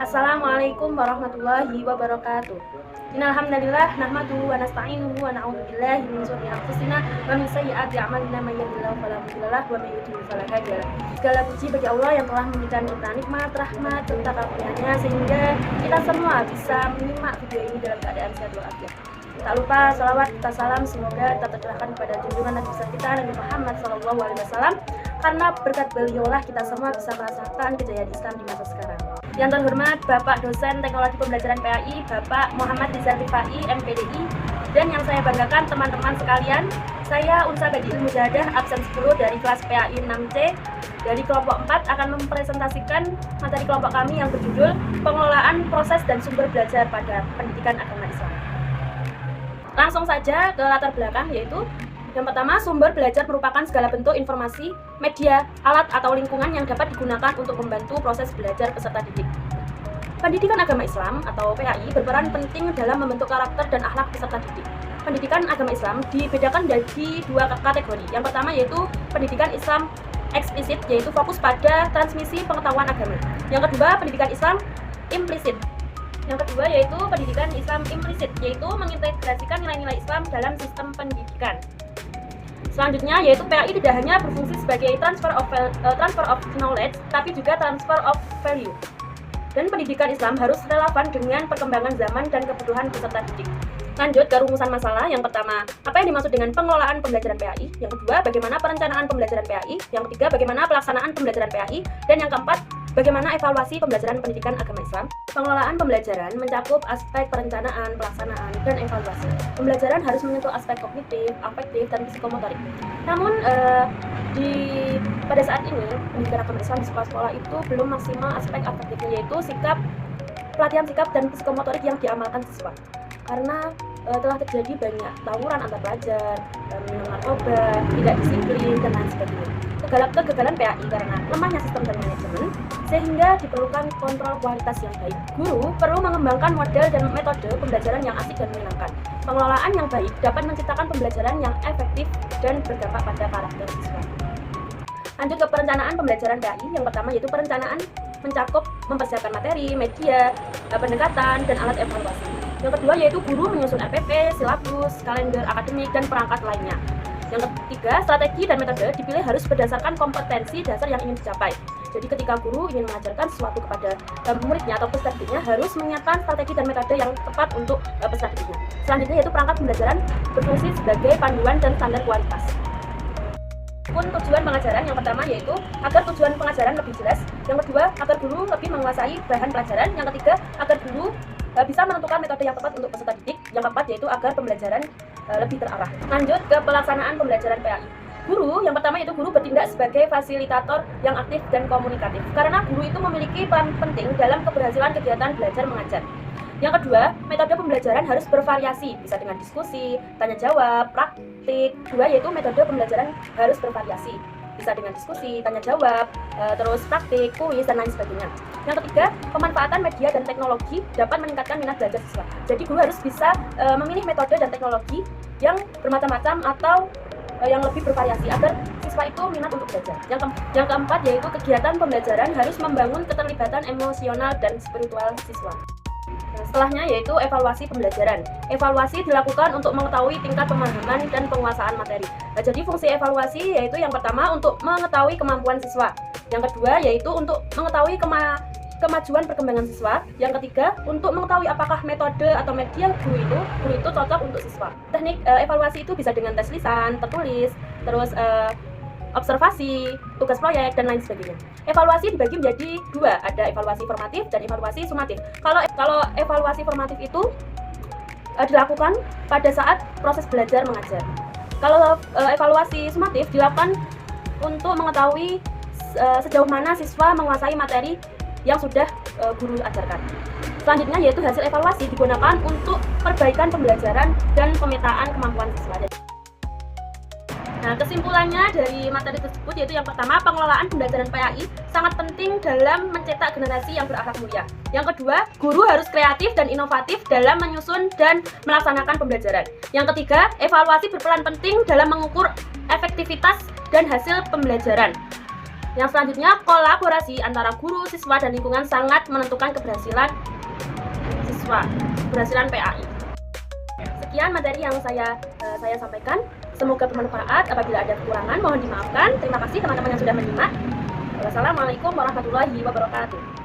Assalamualaikum warahmatullahi wabarakatuh. Innalhamdalillah nahmaduhu wa nasta'inuhu wa na'udzu billahi min syururi anfusina wa min sayyiati a'malina may yahdihillahu fala mudilla lahu wa may yudlil fala hadiya lahu. Segala puji bagi Allah yang telah memberikan kita nikmat, rahmat, serta karunia-Nya sehingga kita semua bisa menyimak video ini dalam keadaan sehat walafiat. Tak lupa salawat kita salam semoga kita tercurahkan kepada junjungan Nabi besar kita Nabi Muhammad SAW, karena berkat beliaulah kita semua bisa merasakan kejayaan Islam di masa sekarang. Yang terhormat Bapak Dosen Teknologi Pembelajaran PAI, Bapak Muhammad Rizal Rifai, MPDI, dan yang saya banggakan teman-teman sekalian, saya Unsa Badiul Mujahadah absen 10 dari kelas PAI 6C dari kelompok 4 akan mempresentasikan materi kelompok kami yang berjudul Pengelolaan Proses dan Sumber Belajar pada Pendidikan Agama Islam. Langsung saja ke latar belakang, yaitu yang pertama, sumber belajar merupakan segala bentuk informasi, media, alat, atau lingkungan yang dapat digunakan untuk membantu proses belajar peserta didik. Pendidikan Agama Islam atau PAI berperan penting dalam membentuk karakter dan akhlak peserta didik. Pendidikan Agama Islam dibedakan dari dua kategori. Yang pertama yaitu pendidikan Islam eksplisit, yaitu fokus pada transmisi pengetahuan agama. Yang kedua, pendidikan Islam implisit. Yang kedua yaitu pendidikan Islam implisit, yaitu mengintegrasikan nilai-nilai Islam dalam sistem pendidikan. Selanjutnya yaitu PAI tidak hanya berfungsi sebagai transfer of knowledge, tapi juga transfer of value. Dan pendidikan Islam harus relevan dengan perkembangan zaman dan kebutuhan peserta didik. Lanjut ke rumusan masalah. Yang pertama, apa yang dimaksud dengan pengelolaan pembelajaran PAI? Yang kedua, bagaimana perencanaan pembelajaran PAI? Yang ketiga, bagaimana pelaksanaan pembelajaran PAI? Dan yang keempat, bagaimana evaluasi pembelajaran pendidikan agama Islam? Pengelolaan pembelajaran mencakup aspek perencanaan, pelaksanaan, dan evaluasi. Pembelajaran harus menyentuh aspek kognitif, afektif, dan psikomotorik. Namun, pada saat ini, pendidikan agama Islam di sekolah-sekolah itu belum maksimal aspek afektifnya, yaitu pelatihan sikap dan psikomotorik yang diamalkan siswa. Karena telah terjadi banyak tawuran antar pelajar, minum narkoba, tidak disiplin, dan lain sebagainya. Kegagalan PAI karena lemahnya sistem dan manajemen, sehingga diperlukan kontrol kualitas yang baik. Guru perlu mengembangkan model dan metode pembelajaran yang asik dan menyenangkan. Pengelolaan yang baik dapat menciptakan pembelajaran yang efektif dan berdampak pada karakter siswa. Lanjut ke perencanaan pembelajaran PAI. Yang pertama yaitu perencanaan mencakup mempersiapkan materi, media, pendekatan, dan alat evaluasi. Yang kedua yaitu guru menyusun RPP, silabus, kalender akademik, dan perangkat lainnya. Yang ketiga, strategi dan metode dipilih harus berdasarkan kompetensi dasar yang ingin dicapai. Jadi ketika guru ingin mengajarkan sesuatu kepada muridnya atau peserta didiknya, harus menyiapkan strategi dan metode yang tepat untuk peserta didiknya. Selanjutnya yaitu perangkat pembelajaran berfungsi sebagai panduan dan standar kualitas. Tujuan pengajaran, yang pertama yaitu agar tujuan pengajaran lebih jelas. Yang kedua, agar guru lebih menguasai bahan pelajaran. Yang ketiga, agar guru bisa menentukan metode yang tepat untuk peserta didik. Yang keempat yaitu agar pembelajaran lebih terarah. Lanjut ke pelaksanaan pembelajaran PAI. Guru, yang pertama yaitu guru bertindak sebagai fasilitator yang aktif dan komunikatif. Karena guru itu memiliki peran penting dalam keberhasilan kegiatan belajar mengajar. Yang kedua, metode pembelajaran harus bervariasi, bisa dengan diskusi, tanya jawab, praktik. Dua yaitu metode pembelajaran harus bervariasi, bisa dengan diskusi, tanya jawab, terus praktik, kuis, dan lain sebagainya. Yang ketiga, pemanfaatan media dan teknologi dapat meningkatkan minat belajar siswa. Jadi guru harus bisa memilih metode dan teknologi yang bermacam-macam atau yang lebih bervariasi agar siswa itu minat untuk belajar. Yang keempat yaitu kegiatan pembelajaran harus membangun keterlibatan emosional dan spiritual siswa. Setelahnya yaitu evaluasi pembelajaran. Evaluasi dilakukan untuk mengetahui tingkat pemahaman dan penguasaan materi. Jadi fungsi evaluasi yaitu yang pertama untuk mengetahui kemampuan siswa. Yang kedua yaitu untuk mengetahui kemajuan perkembangan siswa. Yang ketiga untuk mengetahui apakah metode atau media guru itu cocok untuk siswa. Teknik evaluasi itu bisa dengan tes lisan, tertulis, terus observasi, tugas proyek, dan lain sebagainya. Evaluasi dibagi menjadi dua, ada evaluasi formatif dan evaluasi sumatif. Kalau evaluasi formatif itu dilakukan pada saat proses belajar mengajar. Kalau evaluasi sumatif dilakukan untuk mengetahui sejauh mana siswa menguasai materi yang sudah guru ajarkan. Selanjutnya yaitu hasil evaluasi digunakan untuk perbaikan pembelajaran dan pemetaan kemampuan siswa. Nah, kesimpulannya dari materi tersebut yaitu yang pertama, pengelolaan pembelajaran PAI sangat penting dalam mencetak generasi yang berakhlak mulia. Yang kedua, guru harus kreatif dan inovatif dalam menyusun dan melaksanakan pembelajaran. Yang ketiga, evaluasi berperan penting dalam mengukur efektivitas dan hasil pembelajaran. Yang selanjutnya, kolaborasi antara guru, siswa, dan lingkungan sangat menentukan keberhasilan siswa, keberhasilan PAI. Sekian materi yang saya sampaikan. Semoga bermanfaat. Apabila ada kekurangan, mohon dimaafkan. Terima kasih teman-teman yang sudah menyimak. Wassalamualaikum warahmatullahi wabarakatuh.